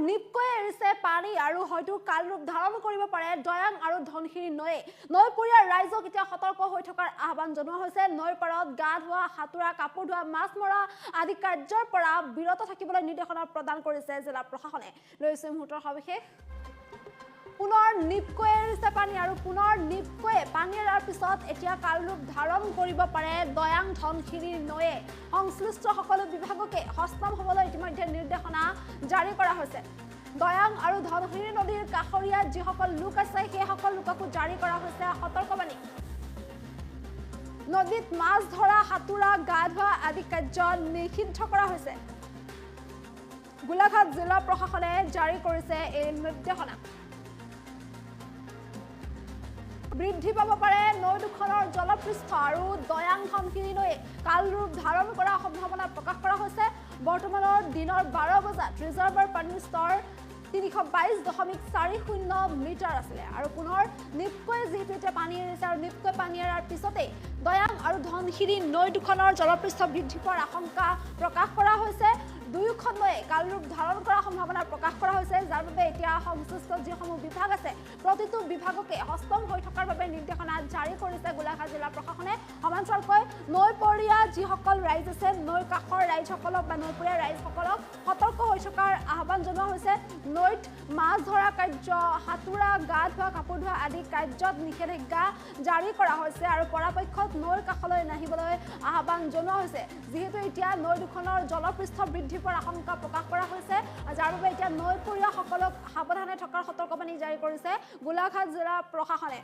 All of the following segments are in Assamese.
নিপকোয়ে এৰিছে পানী আৰু হয়তো কাল ৰূপ ধাৰণ কৰিব পাৰে দয়াং আৰু ধনশিৰি নৈ নৈপৰীয়া ৰাইজক এতিয়া সতৰ্ক হৈ থকাৰ আহ্বান জনোৱা হৈছে নৈৰ পাৰত গা ধোৱা হাতুৰা কাপোৰ ধোৱা মাছ মৰা আদি কাৰ্যৰ পৰা বিৰত থাকিবলৈ নিৰ্দেশনা প্ৰদান কৰিছে জিলা প্ৰশাসনে লৈছে মুহূৰ্তৰ সবিশেষ পুনৰ নিপকোয়ে এৰিছে পানী আৰু পুনৰ নিপকোয়ে পানী এৰাৰ পিছত এতিয়া কাল ৰূপ ধাৰণ কৰিব পাৰে দয়াং ধনশিৰি নৈয়ে সংশ্লিষ্ট সকলো বিভাগকে হস্তম হ'বলৈ ইতিমধ্যে নিৰ্দেশনা জাৰি কৰা হৈছে দয়াং আৰু ধনশিৰি নদীৰ কাষৰীয়া যিসকল লোক আছে সেই সকল লোককো জাৰি কৰা হৈছে সতৰ্কবাণী নদীত মাছ ধৰা হাতুৰা গা ধোৱা আদি কাৰ্য নিষিদ্ধ কৰা হৈছে গোলাঘাট জিলা প্ৰশাসনে জাৰি কৰিছে এই নিৰ্দেশনা বৃদ্ধি পাব পাৰে নৈ দুখনৰ জলপৃষ্ঠ আৰু দয়াং ধনশিৰি নৈয়ে কাল ৰূপ ধাৰণ কৰাৰ সম্ভাৱনা প্ৰকাশ কৰা হৈছে বৰ্তমানৰ দিনৰ 12 বজাত ৰিজাৰ্ভৰ পানীৰ স্তৰ 322.40 মিটাৰ আছিলে আৰু পুনৰ নিপকোয়ে যিহেতু এতিয়া পানী এৰিছে আৰু নিপকোয়ে পানী এৰাৰ পিছতে দয়াং আৰু ধনশিৰি নৈ দুখনৰ জলপৃষ্ঠ বৃদ্ধি পোৱাৰ আশংকা প্ৰকাশ কৰা হৈছে দুয়োখন নৈয়ে কাল ৰূপ ধাৰণ কৰাৰ সম্ভাৱনা প্ৰকাশ কৰা হৈছে যাৰ বাবে এতিয়া সংশ্লিষ্ট যিসমূহ বিভাগ আছে প্ৰতিটো বিভাগকে হস্তম হৈ থকাৰ বাবে নিৰ্দেশনা জাৰি কৰিছে গোলাঘাট জিলা প্ৰশাসনে সমান্তৰালকৈ নৈপৰীয়া যিসকল ৰাইজ আছে নৈ কাষৰ ৰাইজসকলক বা নৈপৰীয়া ৰাইজসকলক সতৰ্ক হৈ থকাৰ আহ্বান জনোৱা হৈছে নৈত মাছ ধৰা কাৰ্য হাতুৰা গা ধোৱা কাপোৰ ধোৱা আদি কাৰ্যত নিষেধাজ্ঞা জাৰি কৰা হৈছে আৰু পৰাপক্ষত নৈৰ কাষলৈ নাহিবলৈ আহ্বান জনোৱা হৈছে যিহেতু এতিয়া নৈ দুখনৰ জলপৃষ্ঠ বৃদ্ধি পোৱাৰ আশংকা প্ৰকাশ কৰা হৈছে যাৰ বাবে এতিয়া নৈপৰীয়াসকলক সাৱধানে থকাৰ সতৰ্কবাণী জাৰি কৰিছে গোলাঘাট জিলা প্ৰশাসনে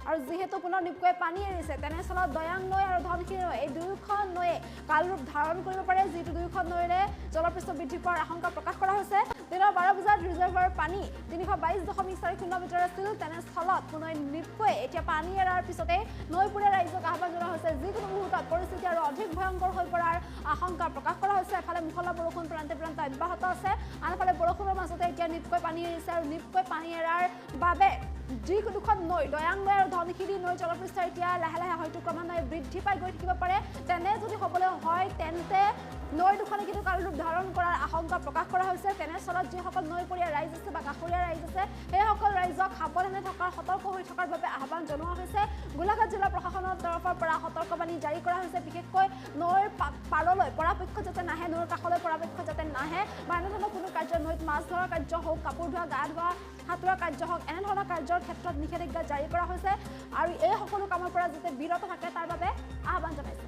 আৰু যেহেতু পুনৰ নিপকোয়ে পানী এৰিছে তেনেস্থলত দয়াং নৈ আৰু ধনশিৰি নৈ এই দুয়োখন নৈয়ে কাল ৰূপ ধাৰণ কৰিব পাৰে যিটো দুয়োখন নৈৰে জলপৃষ্ঠ বৃদ্ধি পোৱাৰ আশংকা প্ৰকাশ কৰা হৈছে দিনৰ 12 বজাত ৰিজাৰ্ভৰ পানী 322.40 মিটাৰ আছিল তেনেস্থলত পুনৰ নিপকোয়ে এতিয়া পানী এৰাৰ পিছতে নৈপৰীয়া ৰাইজক আহ্বান জনোৱা হৈছে যিকোনো মুহূৰ্তত পৰিস্থিতি আৰু অধিক ভয়ংকৰ হৈ পৰাৰ আশংকা প্ৰকাশ কৰা হৈছে এফালে মুখলা বৰষুণ প্ৰান্তে প্ৰান্তে অব্যাহত আছে আনফালে বৰষুণৰ মাজতে এতিয়া নিপকোয়ে পানী এৰিছে আৰু নিপকোয়ে পানী এৰাৰ বাবে দুখন নৈ দয়াং নৈ আৰু ধনশিৰি নৈ জলপৃষ্ঠ এতিয়া লাহে লাহে হয়তো ক্ৰমান্বয়ে বৃদ্ধি পাই গৈ থাকিব পাৰে তেনে যদি হ'বলৈ হয় তেন্তে নৈ দুখনে কিন্তু কাল ৰূপ ধাৰণ কৰাৰ আশংকা প্ৰকাশ কৰা হৈছে তেনেস্থলত যিসকল নৈপৰীয়া ৰাইজ আছে বা কাষৰীয়া ৰাইজ আছে সেইসকল ৰাইজক সাৱধানে থকাৰ সতৰ্ক হৈ থকাৰ বাবে আহ্বান জনোৱা হৈছে গোলাঘাট জিলা প্ৰশাসনৰ তৰফৰ পৰা সতৰ্কবাণী জাৰি কৰা হৈছে বিশেষকৈ নৈৰ পাৰলৈ পৰাপক্ষ যাতে নাহে নৈৰ কাষলৈ পৰাপক্ষ যাতে নাহে বা এনেধৰণৰ কোনো কাৰ্য নৈত মাছ ধৰাৰ কাৰ্য হওক কাপোৰ ধোৱা গা ধোৱা হাতুৰা কাৰ্য হওক এনেধৰণৰ কাৰ্যৰ ক্ষেত্ৰত নিষেধাজ্ঞা জাৰি কৰা হৈছে আৰু এই সকলো কামৰ পৰা যাতে বিৰত থাকে তাৰ বাবে আহ্বান জনাইছে